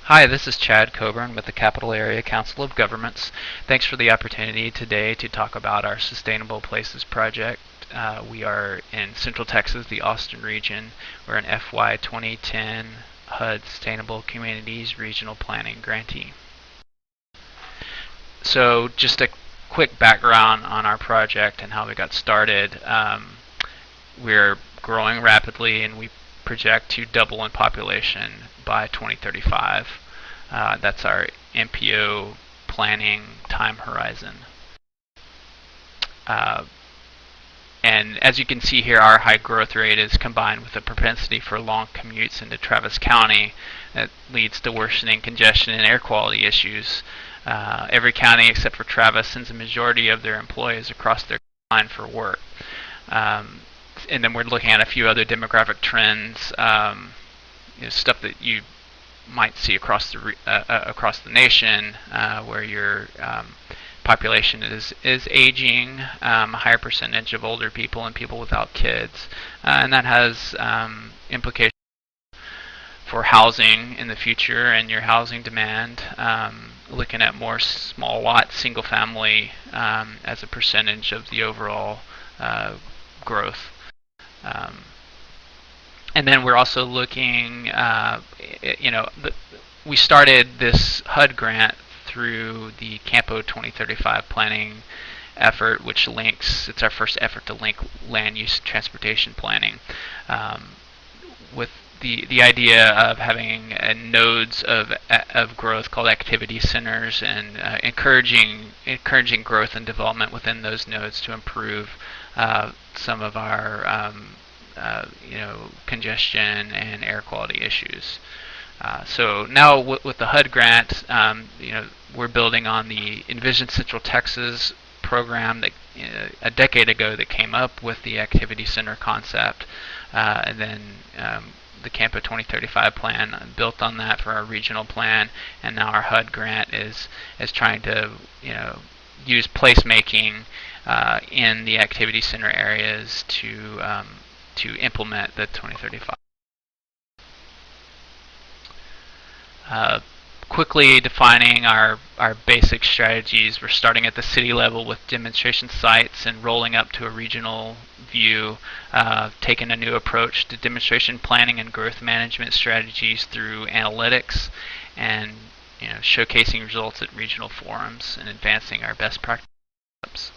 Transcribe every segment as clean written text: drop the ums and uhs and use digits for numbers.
Hi, this is Chad Coburn with the Capital Area Council of Governments. Thanks for the opportunity today to talk about our Sustainable Places project. We are in Central Texas, the Austin region. We're an FY 2010 HUD Sustainable Communities Regional Planning grantee. So just a quick background on our project and how we got started. We're growing rapidly and we project to double in population by 2035. That's our MPO planning time horizon. And as you can see here, our high growth rate is combined with a propensity for long commutes into Travis County that leads to worsening congestion and air quality issues. Every county except for Travis sends a majority of their employees across their line for work. And then we're looking at a few other demographic trends, stuff that you might see across the nation, where your population is aging, a higher percentage of older people and people without kids, and that has implications for housing in the future and your housing demand. Looking at more small lot, single family as a percentage of the overall growth. And then we're also looking, we started this HUD grant through the CAMPO 2035 planning effort, which links, it's our first effort to link land use and transportation planning with the idea of having nodes of growth called activity centers, and encouraging growth and development within those nodes to improve some of our congestion and air quality issues. So now with the HUD grant, we're building on the Envision Central Texas program that a decade ago that came up with the activity center concept, and then the CAMPO 2035 plan built on that for our regional plan, and now our HUD grant is trying to use placemaking in the activity center areas to implement the 2035. Quickly defining our basic strategies, we're starting at the city level with demonstration sites and rolling up to a regional view, taking a new approach to demonstration planning and growth management strategies through analytics, and showcasing results at regional forums and advancing our best practices.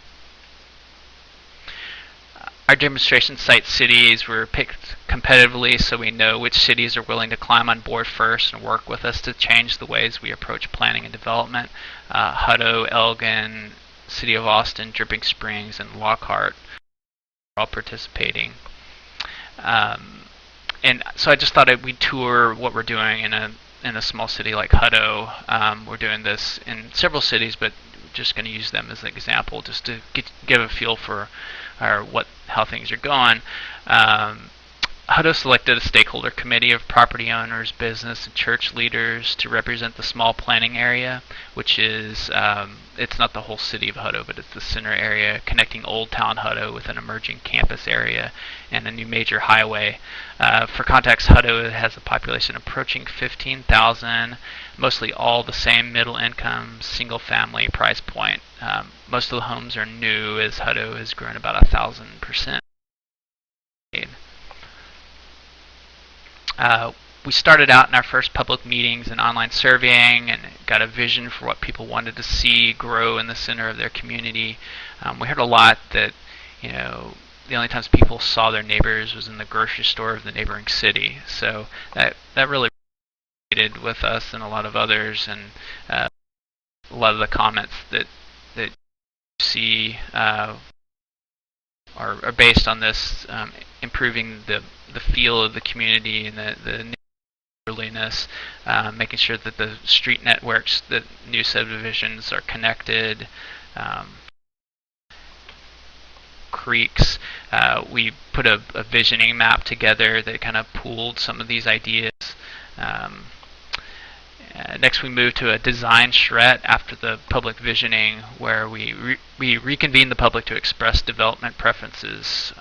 Our demonstration site cities were picked competitively so we know which cities are willing to climb on board first and work with us to change the ways we approach planning and development. Hutto, Elgin, City of Austin, Dripping Springs, and Lockhart are all participating. And so I just thought we'd tour what we're doing in a small city like Hutto. We're doing this in several cities, but just going to use them as an example just to give a feel for how things are going. Hutto selected a stakeholder committee of property owners, business, and church leaders to represent the small planning area, which is, it's not the whole city of Hutto, but it's the center area connecting Old Town Hutto with an emerging campus area and a new major highway. For context, Hutto has a population approaching 15,000, mostly all the same middle income, single family price point. Most of the homes are new, as Hutto has grown about 1,000%. We started out in our first public meetings and online surveying and got a vision for what people wanted to see grow in the center of their community. We heard a lot that the only times people saw their neighbors was in the grocery store of the neighboring city. So that really resonated with us and a lot of others, and a lot of the comments that you see are based on this, improving the feel of the community and the neighborliness, making sure that the street networks, the new subdivisions are connected, creeks. We put a visioning map together that kind of pooled some of these ideas. Next, we moved to a design charrette after the public visioning, where we reconvened the public to express development preferences.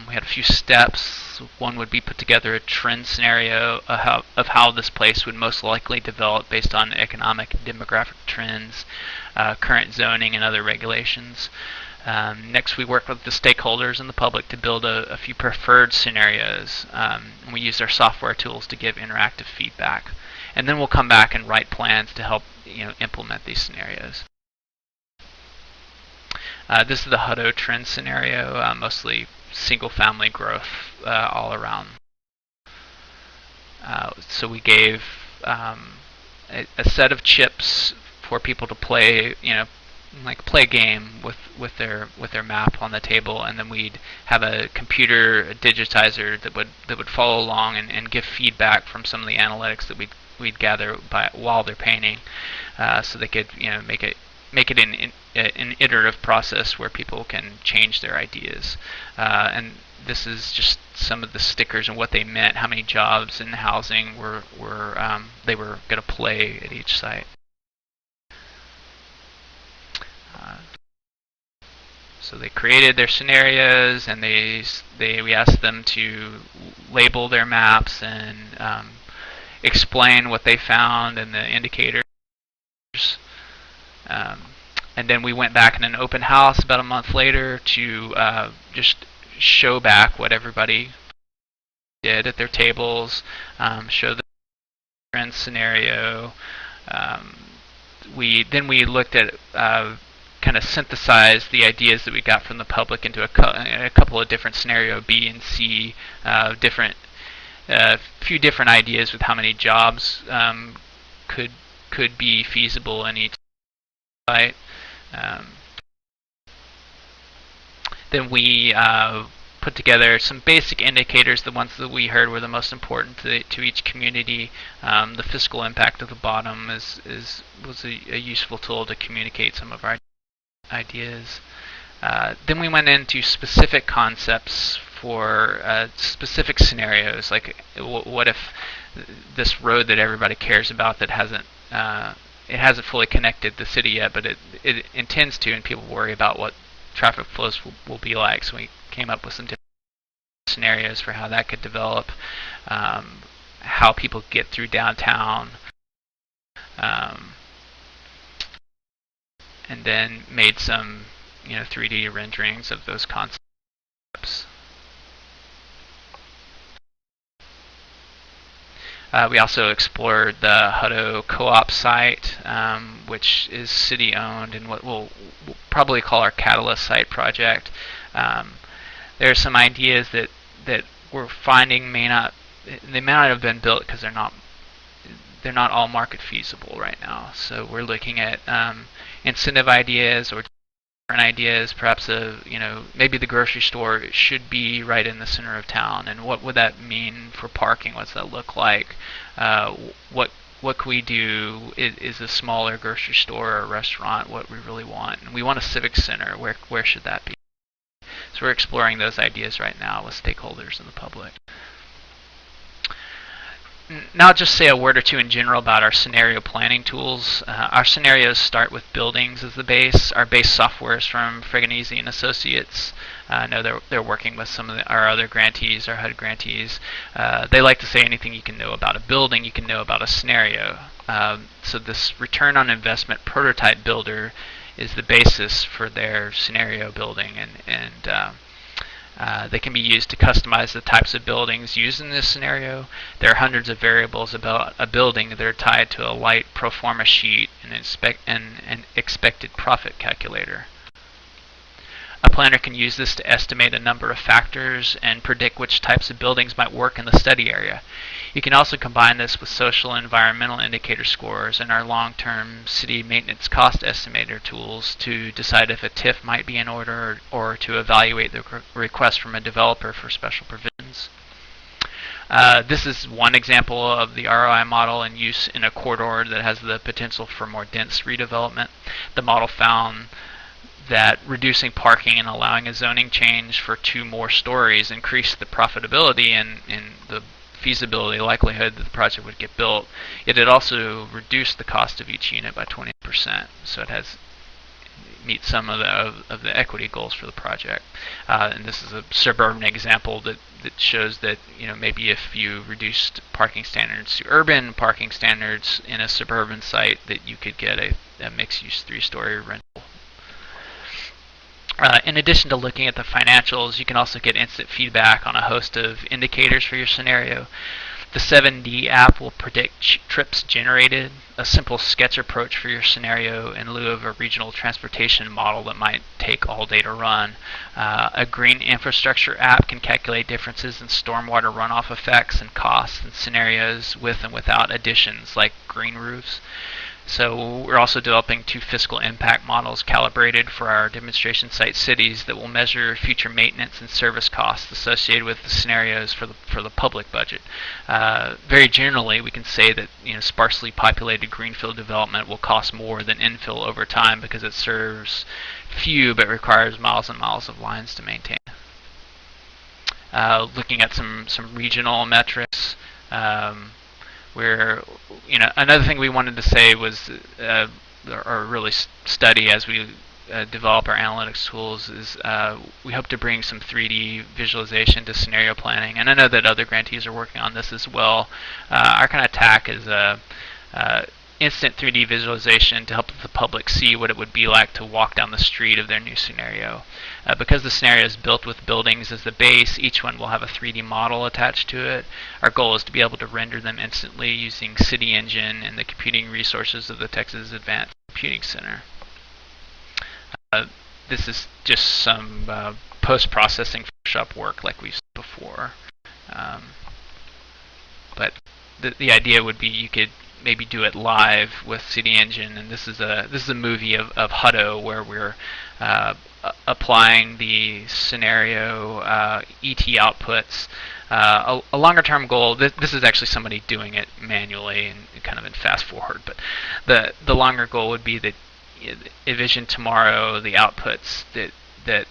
We had a few steps. One would be put together a trend scenario of how this place would most likely develop based on economic and demographic trends, current zoning, and other regulations. Next, we worked with the stakeholders and the public to build a few preferred scenarios. We used our software tools to give interactive feedback. And then we'll come back and write plans to help implement these scenarios. This is the Hutto trend scenario, mostly single-family growth all around. So we gave a set of chips for people to play, like play a game with their map on the table, and then we'd have a computer digitizer that would follow along and give feedback from some of the analytics that we'd gather while they're painting, so they could make it an iterative process where people can change their ideas. And this is just some of the stickers and what they meant, how many jobs and housing they were going to play at each site. So they created their scenarios, and we asked them to label their maps and explain what they found and the indicators. And then we went back in an open house about a month later to just show back what everybody did at their tables, show the trend scenario. We looked at kind of synthesized the ideas that we got from the public into a couple of different scenario B and C, few different ideas with how many jobs could be feasible in each site. Then we put together some basic indicators, the ones that we heard were the most important to each community. The fiscal impact at the bottom was a useful tool to communicate some of our ideas. Then we went into specific concepts for specific scenarios, like what if this road that everybody cares about that hasn't fully connected the city yet, but it intends to, and people worry about what traffic flows will be like. So we came up with some different scenarios for how that could develop, how people get through downtown, and then made some 3D renderings of those concepts. We also explored the Hutto co-op site, which is city-owned, and what we'll probably call our Catalyst site project. There are some ideas that we're finding may not have been built because they're not all market feasible right now. So we're looking at incentive ideas or different ideas, perhaps maybe the grocery store should be right in the center of town, and what would that mean for parking? What's that look like? What can we do? Is a smaller grocery store or a restaurant what we really want? And we want a civic center. Where should that be? So we're exploring those ideas right now with stakeholders and the public. Now I'll just say a word or two in general about our scenario planning tools. Our scenarios start with buildings as the base. Our base software is from Fregonese and Associates. I know they're working with some of our other grantees, our HUD grantees. They like to say anything you can know about a building, you can know about a scenario. So this return on investment prototype builder is the basis for their scenario building, and they can be used to customize the types of buildings used in this scenario. There are hundreds of variables about a building that are tied to a light pro forma sheet and an expected profit calculator. A planner can use this to estimate a number of factors and predict which types of buildings might work in the study area. You can also combine this with social and environmental indicator scores and our long-term city maintenance cost estimator tools to decide if a TIF might be in order or to evaluate the request from a developer for special provisions. This is one example of the ROI model in use in a corridor that has the potential for more dense redevelopment. The model found that reducing parking and allowing a zoning change for 2 more stories increased the profitability in the feasibility, likelihood that the project would get built, yet it also reduced the cost of each unit by 20%. So it has meet some of the equity goals for the project. And this is a suburban example that shows that maybe if you reduced parking standards to urban parking standards in a suburban site, that you could get a mixed-use 3-story rental. In addition to looking at the financials, you can also get instant feedback on a host of indicators for your scenario. The 7D app will predict trips generated, a simple sketch approach for your scenario in lieu of a regional transportation model that might take all day to run. A green infrastructure app can calculate differences in stormwater runoff effects and costs in scenarios with and without additions like green roofs. So we're also developing 2 fiscal impact models calibrated for our demonstration site cities that will measure future maintenance and service costs associated with the scenarios for the public budget. Very generally, we can say that sparsely populated greenfield development will cost more than infill over time because it serves few but requires miles and miles of lines to maintain. Looking at some regional metrics. Where another thing we wanted to say was, or really study as we develop our analytics tools, is we hope to bring some 3D visualization to scenario planning, and I know that other grantees are working on this as well. Our kind of tack is instant 3D visualization to help the public see what it would be like to walk down the street of their new scenario. Because the scenario is built with buildings as the base, each one will have a 3D model attached to it. Our goal is to be able to render them instantly using City Engine and the computing resources of the Texas Advanced Computing Center. This is just some post-processing Photoshop work like we've seen before. But the idea would be you could maybe do it live with City Engine, and this is a movie of Hutto where we're applying the scenario ET outputs. A longer term goal, this is actually somebody doing it manually and kind of in fast forward, but the longer goal would be that envision tomorrow the outputs that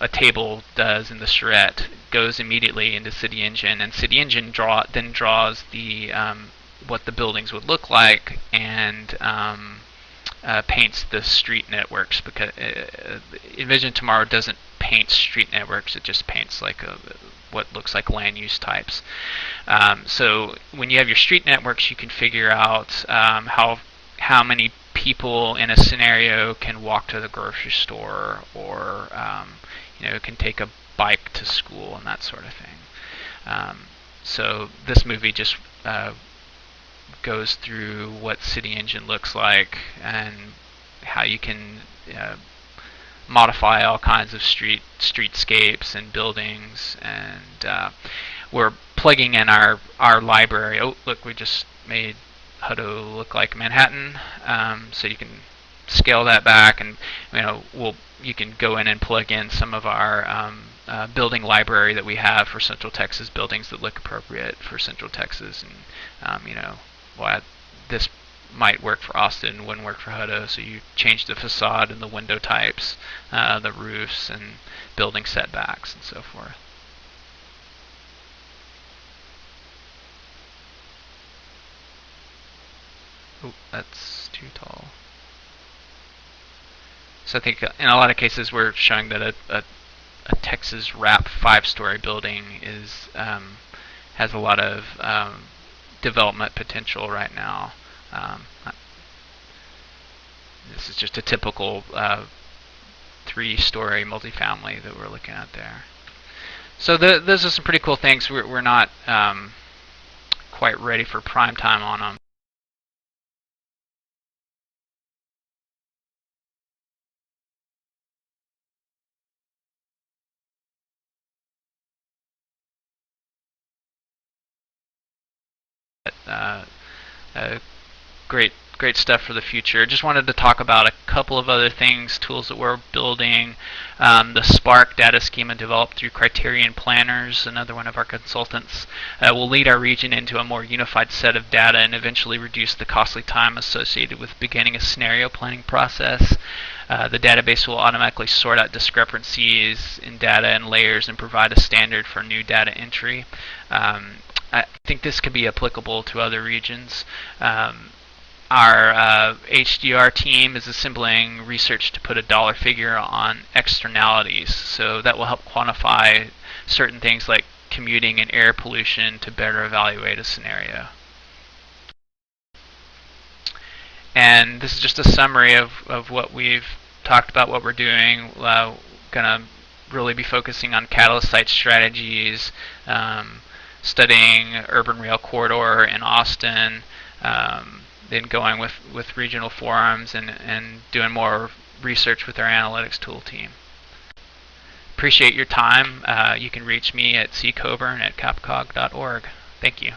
a table does in the charrette goes immediately into City Engine, and City Engine then draws the what the buildings would look like and paints the street networks, because Envision Tomorrow doesn't paint street networks, it just paints like what looks like land use types. So when you have your street networks, you can figure out how many people in a scenario can walk to the grocery store, or can take a bike to school and that sort of thing. So this movie just goes through what City Engine looks like and how you can modify all kinds of streetscapes and buildings, and we're plugging in our library. Oh, look, we just made Hutto look like Manhattan, so you can scale that back, and you can go in and plug in some of our building library that we have for Central Texas buildings that look appropriate for Central Texas, and this might work for Austin, wouldn't work for Hutto, so you change the facade and the window types, the roofs and building setbacks and so forth. Oh, that's too tall. So I think in a lot of cases we're showing that a Texas wrap 5-story building has a lot of development potential right now. This is just a typical 3-story multifamily that we're looking at there. So those are some pretty cool things. We're not quite ready for prime time on them. Great stuff for the future. Just wanted to talk about a couple of other things, tools that we're building. The Spark data schema developed through Criterion Planners, another one of our consultants, will lead our region into a more unified set of data and eventually reduce the costly time associated with beginning a scenario planning process. The database will automatically sort out discrepancies in data and layers and provide a standard for new data entry. I think this could be applicable to other regions. Our HDR team is assembling research to put a dollar figure on externalities, so that will help quantify certain things like commuting and air pollution to better evaluate a scenario. And this is just a summary of what we've talked about, what we're doing. Gonna really be focusing on catalyst site strategies, studying urban rail corridor in Austin, then going with regional forums and doing more research with our analytics tool team. Appreciate your time. You can reach me at ccoburn@capcog.org. Thank you.